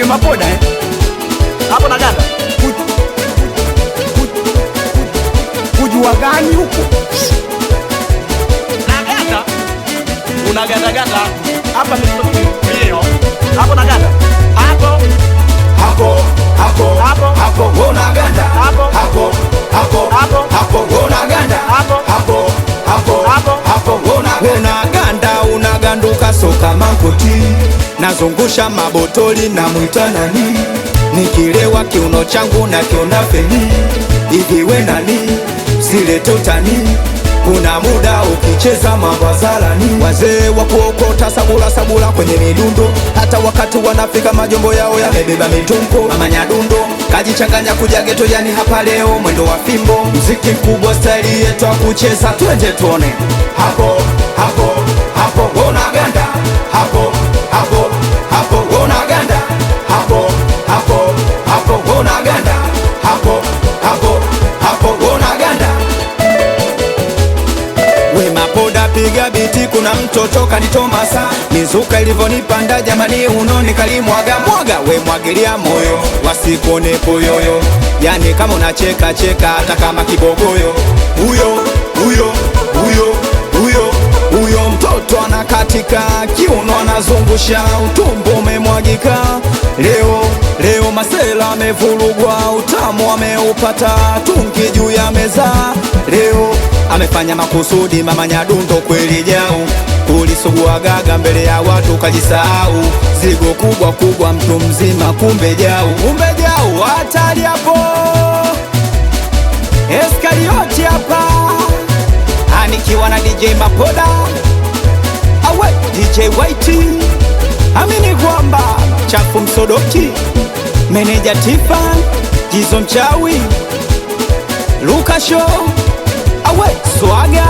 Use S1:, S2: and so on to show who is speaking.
S1: Mapoda hapo na ganda kujua gani huko na ganda unaganda ganda hapa ni mio hapo na ganda hapo
S2: unaganda
S1: hapo
S2: unaganda
S1: hapo
S2: unaganda unaganduka soka makoti nazungusha mabotoli na mwita nani nikilewa kiuno changu na kiona feni ikiwe nani zile totani kuna muda ukicheza mabazalani wazee wa kuokota sabula kwenye midundo hata wakati wanafika majombo yao yamebeba mitungo mama Nyadundo kajichanganya kuja geto yani hapa leo mwendo wa fimbo mziki mkubwa style yetu kucheza twende tuone hapo unaganda hapo unaganda hapo unaganda hapo unaganda we Mapoda piga biti kuna mtoto kanitomasa mizuka ilivonipanda jamani unoni kalimwaga we mwagilia moyo wasikone poyoyo yani kama unacheka hata kama kibogoyo huyo mtoto anakatika kiuno anazungusha utumbo umemwagika leo masela amevurugwa utamu ameupata tungi juu ya meza leo amefanya makusudi mama Nyadundo kweli jao kulisugua gaga mbele ya watu kajisahau zigo kubwa mtu mzima kumbe jao hatari hapo Eskarioti hapa anikiwa na DJ Mapoda awe DJ Whitey amini kwamba chafu msodoki meneja Tifan Jizo mchawi Luka Show awe swaga